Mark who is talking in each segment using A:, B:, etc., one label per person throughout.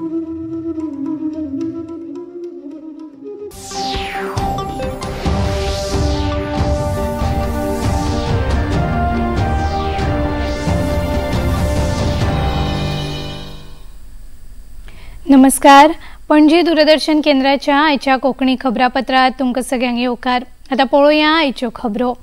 A: नमस्कार. पणजी दूरदर्शन केंद्राच्या आयच्या कोकणी खबरापत्रात तुमकां सगळ्यांक येवकार. आता पळोवया आयच्यो खबरो.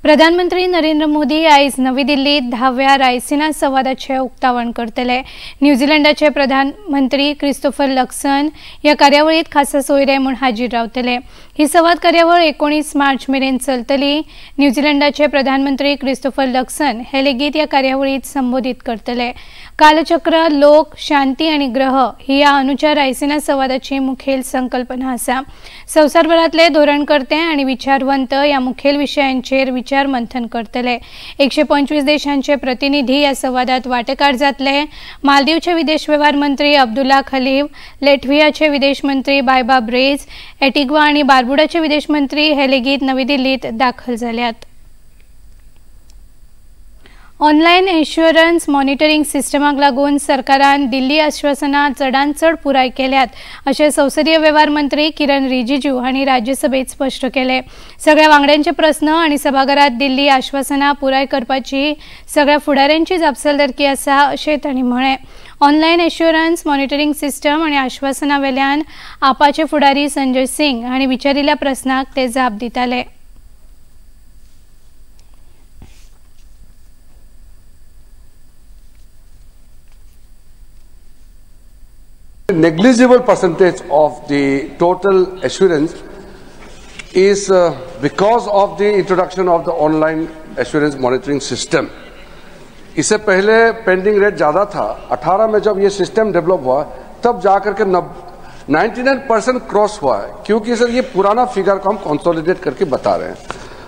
A: प्रधानमंत्री नरेंद्र मोदी आयज नवी दिल्लीत 10व्या रायसिना संवादाचे उक्तावण करतले. न्यूझीलंडाचे प्रधानमंत्री क्रिस्तोफर लक्सन ह्या कार्यावळीत खासा सोयरे म्हूण हाजीर रावतले. ही संवाद कार्यावळ 19 मार्च मेरेन चलतली. न्यूझीलंडाचे प्रधानमंत्री क्रिस्तोफर लक्सन हे लेगीत ह्या कार्यावळीत संबोधित करतले. कालचक्र, लोक, शांती आणि ग्रह ही या अनुच्या रायसिना संवादाची मुखेल संकल्पना आसा. संवसारभरातले धोरणकर्ते आणि विचारवंत या मुखेल विशयांचेर विचार मंथन करतले. 125 देशांचे प्रतिनिधी या संवादात वांटेकार जातले. मालदीवचे विदेश व्यवहार मंत्री अब्दुल्ला खलीफ, लेटव्हियाचे विदेश मंत्री बायबा ब्रेज, एटिग्वा आणि बार्बुडाचे विदेश मंत्री हे लेगीत नवी दिल्लीत दाखल जाल्यात. ऑनलायन इन्शुरन्स मॉनिटरिंग सिस्टमाक लागून सरकारान दिल्ली आश्वासनां चडांत चड पुराय केल्यात अशें संसदीय वेव्हार मंत्री किरण रिजिजू हांणी राज्यसभेत स्पश्ट केले. सगळ्या वांगड्यांचे प्रस्न आनी सभाघरात दिल्ली आश्वासनां पुराय करपाची सगळ्या फुडाऱ्यांची जापसालदारकी आसा अशें तांणी म्हळें. ऑनलायन इन्शुरन्स मॉनिटरिंग सिस्टम आनी आश्वासनां वेल्यान आपाचे फुडारी संजय सिंग हांणी विचारिल्ल्या प्रस्नाक ते जाप दिताले.
B: Negligible percentage of the total assurance is because of the introduction of the online assurance monitoring system. इससे पहले पेंडिंग रेट ज़्यादा था. 18 में जब ये सिस्टम डेवलप हुआ तब जाकर के 99% क्रॉस हुआ है, क्योंकि सर ये पुराना फिगर को हम कंसोलिडेट करके बता रहे हैं.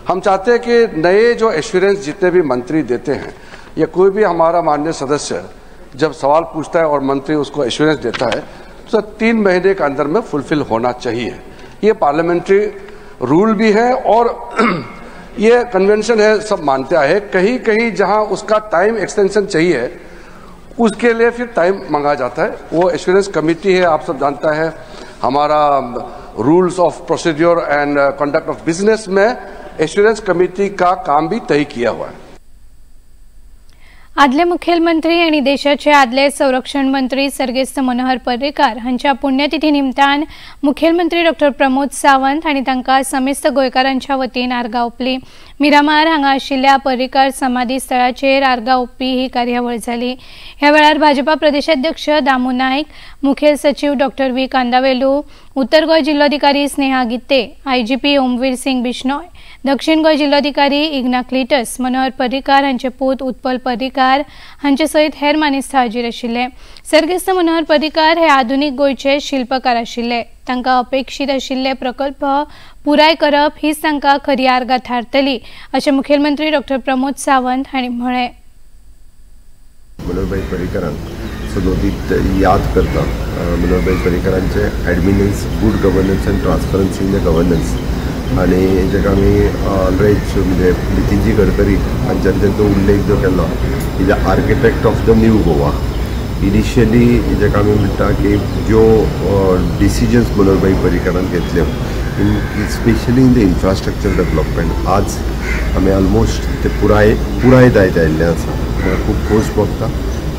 B: हम चाहते हैं कि नए जो एश्योरेंस जितने भी मंत्री देते हैं या कोई भी हमारा माननीय सदस्य जब सवाल पूछता है और मंत्री उसको एश्योरेंस देता है तो 3 महीने के अंदर में फुलफिल होना चाहिए. ये पार्लियामेंट्री रूल भी है और ये कन्वेंशन है, सब मानते हैं. कहीं कहीं जहां उसका टाइम एक्सटेंशन चाहिए उसके लिए फिर टाइम मांगा जाता है. वो एश्योरेंस कमेटी है, आप सब जानता है. हमारा rules of procedure end conduct of business में एश्योरेंस कमेटी का काम भी तय किया हुआ है.
A: आदले मुखेलमंत्री आणि देशाचे आदले संरक्षण मंत्री सर्गेस्त मनोहर पर्रीकार हांच्या पुण्यतिथी निमतान मुखेलमंत्री डॉ प्रमोद सावंत हांणी तांकां समेस्त गोंयकारांच्या वतीन आर्गां ओंपली. मिरामार हांगा आशिल्ल्या पर्रीकार समाधी स्थळाचेर आर्गां ओंपपी ही कार्यावळ जाली. ह्या वेळार भाजपा प्रदेशाध्यक्ष दामू नायक, मुखेल सचिव डॉ व्ही कांदावेलू, उत्तर गोंय जिल्लोधिकारी स्नेहा गित्ते, आयजीपी ओमवीर सिंग बिश्नोय, दक्षिण गोंय जिल्लोधिकारी इग्नाक्लिटस मनोहर पर्रीकार हांचे पूत उत्पल पर्रीकार हांचे सयत हेर मानेस्त हाजीर आशिल्ले. सर्गेस्त मनोहर पर्रीकार हे आधुनीक गोंयचे शिल्पकार आशिल्ले. तांकां अपेक्षीत आशिल्ले प्रकल्प पुराय करप हीच तांकां खरी आर्गां थारतली अशें मुखेलमंत्री डॉ प्रमोद सावंत हांणी म्हळें.
C: मनोहरभाई पर्रीकारांक सदोदीत याद करता. मनोहरभाई पर्रीकारांचे एडमिनन्स, good governance and transparency in the governance आनी जेका आमी ऑलरेडी म्हणजे नितीनजी गडकरी हांच्यानी तेंचो उल्लेख जो केलो, is the architect of the new Goa. Initially जेका आमी म्हणटा की ज्यो डिसिजन्स मनोहरभाई पर्रीकारान घेतल्यो specially in the infrastructure development, आज आमी ऑलमोस्ट ते पुराय जायत आयिल्ले आसा. म्हाका खूब खोस भोगता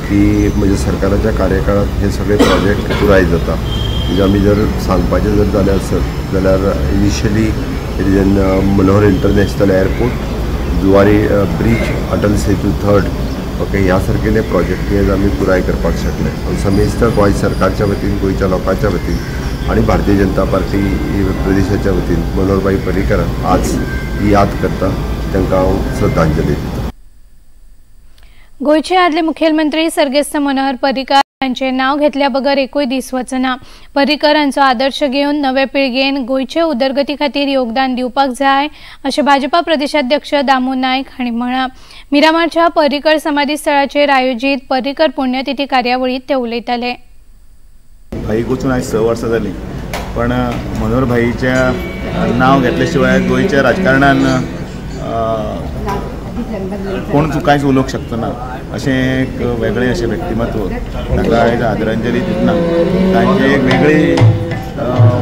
C: की म्हणजे सरकाराच्या कार्यकाळात हे सगळे प्रोजेक्ट पुराय जाता. म्हणजे आमी जर सांगपाचें जर जाल्यार आसत जाल्यार initially Manohar international airport, Zuari bridge, Atal Setu 3rd, okay, ह्या सारकेले प्रोजेक्ट हे आमी पुराय करपाक शकले. समेस्त गोंय सरकारच्या वतीन, गोंयच्या लोकांच्या वतीन आणि भारतीय जनता पार्टी प्रदेशाच्या वतीन मनोहरभाई पर्रीकाराक आज याद करता, तांकां हांव श्रद्धांजली दिता.
A: गोंयचे आदले मुखेलमंत्री सर्गेस्त मनोहर पर्रीकार हांचे नाव घेतल्या बगर एकूय दीस वचना. पर्रीकार हांचो आदर्श घेवन नवे पिळगेन गोंयचे उदरगती खातीर योगदान दिवपाक जाय अशें भाजपा प्रदेशाध्यक्ष दामू नायक हांणी म्हळां. मिरामारच्या पर्रीकार समाधी स्थळाचेर आयोजीत पर्रीकार पुण्यतिथी कार्यावळीत ते उलयताले.
D: भाईक वचून आयज 6 वर्सां जालीं, पण मनोहर भाईचें नाव घेतल्या शिवाय गोंयच्या राजकारणान कोण कांयच उलोवंक शकना अशें एक वेगळें अशें व्यक्तिमत्व ताका आयज आदरांजली दितना तांची एक वेगळी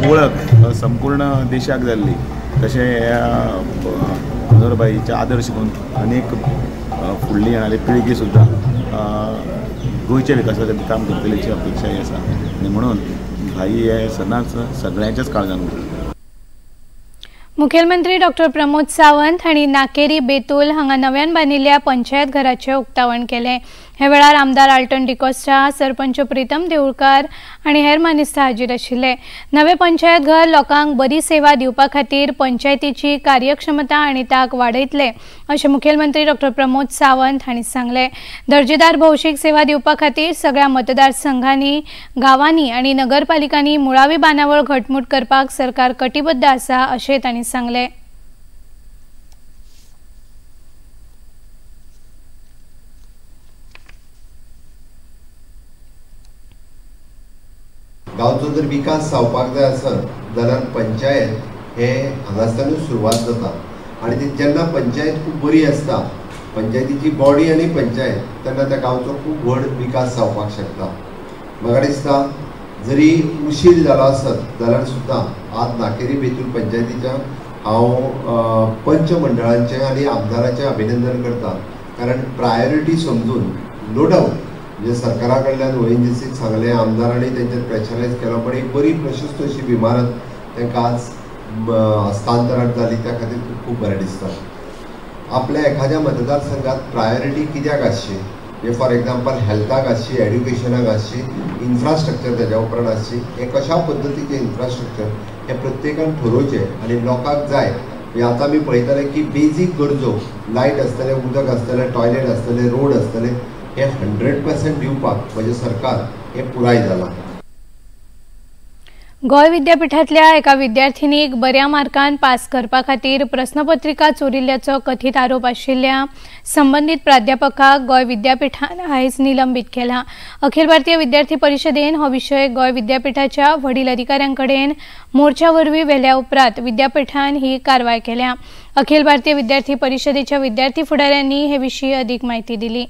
D: वळख संपूर्ण देशाक जाल्ली तशें ह्या मनोहरभाईचे आदर्श घेवन अनेक फुडली येणारी पिळगी सुद्दां गोंयच्या विकासा खातीर काम करतलीची अपेक्षाय आसा आनी म्हणून भाई हे सदांच सगळ्यांच्याच काळजांत उरतली.
A: मुखेलमंत्री डॉक्टर प्रमोद सावंत हांणी नाकेरी बेतूल हांगा नव्यान बांदिल्ल्या पंचायत घराचें उक्तावण केलें. हे वेळार आमदार आल्टन डिकोस्टा, सरपंच प्रितम देऊळकार आनी हेर मानेस्तां हाजीर आशिल्ले. नवे पंचायत घर लोकांक बरी सेवा दिवपा खातीर पंचायतीची कार्यक्षमता आनी ताक वाडयतले अशें मुखेलमंत्री डॉक्टर प्रमोद सावंत हांणी सांगलें. दर्जेदार भौशीक सेवा दिवपा खातीर सगळ्या मतदारसंघांनी, गांवांनी आनी नगरपालिकांनी मुळावी बांदावळ घटमूट करपाक सरकार कटिबद्ध आसा अशें तांणी सांगलें.
C: गांवचो जर विकास जावपाक जाय आसत जाल्यार पंचायत हे हांगासरनूच सुरवात जाता आनी जेन्ना पंचायत खूब बरी आसता, पंचायतीची बॉडी आनी पंचायत तेन्ना त्या गांवचो खूब व्हड विकास जावपाक शकता. म्हाका दिसता जरी उशीर जालो आसत जाल्यार सुद्दां आज नाकेरी बेतूल पंचायतीच्या हांव पंच मंडळांचें आनी आमदाराचें अभिनंदन करता, कारण प्रायोरिटी समजून नो डावट म्हणजे सरकारा कडल्यान ONGCक सांगलें, आमदारांनी तेंचेर प्रेशरायज केलो, पण एक बरी प्रशस्त अशी इमारत तांकां आज हस्तांतरण जाली त्या खातीर खूब बरें दिसता. आपल्या एखाद्या मतदारसंघात प्रायोरिटी कित्याक आसची, म्हणजे फॉर एग्जाम्पल हेल्थाक आसची, एड्युकेशनाक आसची, इन्फ्रास्ट्रक्चर तेज्या उपरांत आसची, हे कशा पद्दतीचें इन्फ्रास्ट्रक्चर हे प्रत्येकान ठरोवचें आनी लोकांक जाय. आतां आमी पळयताले की बेजीक गरजो लायट आसतलें, उदक आसतलें, टॉयलेट आसतलें, रोड आसतलें, हे 100% दिवपाक म्हणजे सरकार हे पुराय जाला.
A: गोय विद्यापीठातल्या एका विद्यार्थिनीक बऱ्या मार्कान पास करपा खातीर प्रस्नपत्रिका चोरिल्ल्याचो कथीत आरोप आशिल्ल्या संबंधित प्राध्यापकाक गोय विद्यापीठान आयज निलंबित केला. अखिल भारतीय विद्यार्थी परिशदेन हो विशय गोय विद्यापीठाच्या वडील अधिकाऱ्यांकडेन मोर्चा वरवीं व्हेल्या उपरांत विद्यापीठान ही कारवाय केल्या. अखिल भारतीय विद्यार्थी परिशदेच्या विद्यार्थी फुडाऱ्यांनी हे विशीं अदीक म्हायती दिली.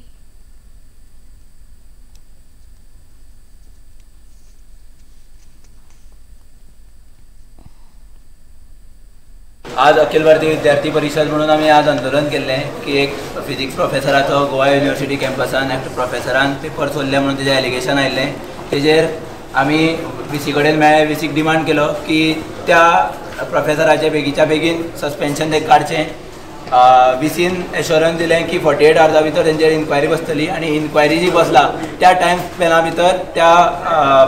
E: आज अखिल भारतीय विद्यार्थी परिषद म्हणून आम्ही आज आंदोलन केले की एक फिजिक्स प्रोफेसराचो गोवा युनिवर्सिटी कॅम्पसान एक प्रोफेसरान पेपर चोरले म्हणून तेजें एलिगेशन आयिल्लें. तेजेर आमी VC कडेन मेळ्ळे, VCक डिमांड केलो की त्या प्रोफेसराचें बेगीच्या बेगीन सस्पेन्शन ते काडचें. VCन एश्योरन्स दिलें की 48 आवर्सा भितर तेंचेर इन्क्वायरी बसतली आनी इन्क्वायरी जी बसला त्या टायम स्पॅना भितर त्या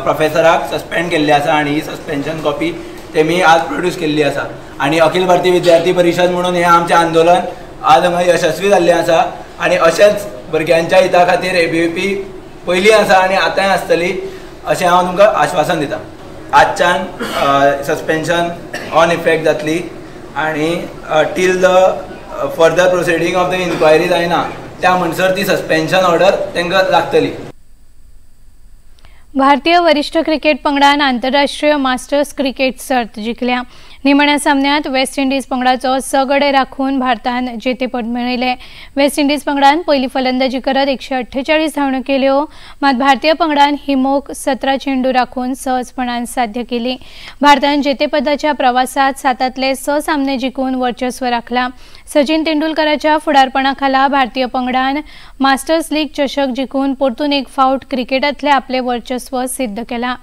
E: प्रोफेसराक सस्पेंड केल्ली आसा आनी ही सस्पेन्शन कॉपी तेमी आज प्रोड्यूस केल्ली आसा. आनी अखिल भारतीय विद्यार्थी परिशद म्हणून हें आमचें आंदोलन आज हांगा यशस्वी जाल्लें आसा आनी अशेंच भुरग्यांच्या हिता खातीर ABVP पयलीं आसा आनी आतांय आसतली अशें हांव तुमकां आश्वासन दितां. आजच्यान सस्पेन्शन ऑन इफेक्ट जातली आनी till the further proceeding of the inquiry जायना त्या म्हणसर ती सस्पेन्शन ऑर्डर तांकां लागतली.
A: भारतीय वरिष्ठ क्रिकेट पंगडान आंतरराष्ट्रीय मास्टर्स क्रिकेट सर्त जिखल्या. निमाण्या सामन्यात वेस्ट इंडीज पंगडाचो सगडे राखून भारतान जेतेपद मेळयलें. वेस्ट इंडीज पंगडान पयली फलंदाजी करत 148 धांवड्यो केल्यो, मात भारतीय पंगडान ही मोख 17 चेंडू राखून सहजपणान साध्य केली. भारतान जेतेपदाच्या प्रवासात 7तले 6 सामने जिखून वर्चस्व राखला. सचिन तेंडुलकराच्या फुडारपणाखाला भारतीय पंगडान मास्टर्स लीग चषक जिखून परतून एक फावट क्रिकेटांतले आपले वर्चस्व सिद्ध केला.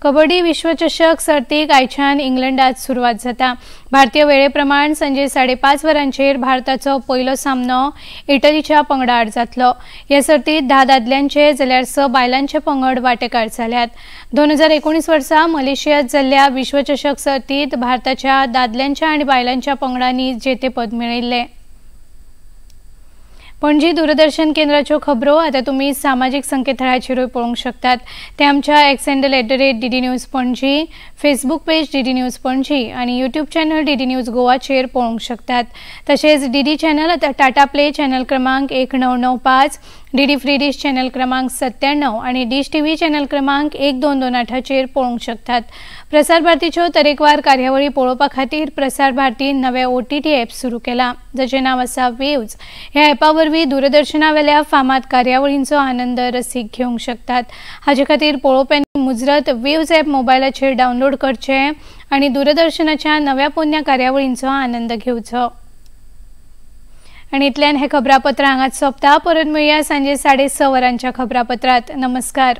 A: कबड्डी विश्वचषक सर्तीक आयच्यान इंग्लंडात सुरवात जाता. भारतीय वेळेप्रमाण सांजे 5:30 वरांचेर भारताचो पयलो सामनो इटलीच्या पंगडा आड जातलो. ह्या सर्तीत 10 दादल्यांचे जाल्यार 6 बायलांचे पंगड वांटेकार जाल्यात. 2019 वर्सा मलेशियात जाल्ल्या विश्वचषक सर्तीत भारताच्या दादल्यांच्या आनी बायलांच्या पंगडांनी जेतेपद मेळयिल्लें. पणजी दूरदर्शन केंद्राच्यो खबरो आता तुम्ही सामाजिक संकेतथळाचेरूय पळोवंक शकतात. ते आमच्या x handle @DD news Panaji, Facebook page DD news Panaji आणि यूट्यूब चॅनल DD न्यूज गोवाचेर पळोवंक शकतात. तसेच DD चॅनल आता टाटा प्ले चॅनल क्रमांक 1995, DD फ्री डिश चॅनल क्रमांक 97 आणि डिश TV चॅनल क्रमांक 1228 पळोवंक शकतात. प्रसार भारतीच्यो तरेकवार कार्यावळी पळोवपा खातीर प्रसार भारतीन नवे OTT ॲप सुरू केला, जाचें नांव आसा वेव्ज। ह्या ॲपा वरवीं दूरदर्शना वेल्या फामाद कार्यावळींचो आनंद रसीक घेवंक शकतात। हाचे खातीर पळोवप्यांनी मुजरत वेव्ज ॲप मोबायलाचेर डावनलोड करचें आनी दूरदर्शनाच्या नव्या पोरन्या कार्यावळींचो आनंद घेवचो। आनी इतल्यान हे खबरापत्र हांगाच सोंपता। परत मेळुया सांजे 6:30 वरांच्या खबरापत्रांत। नमस्कार।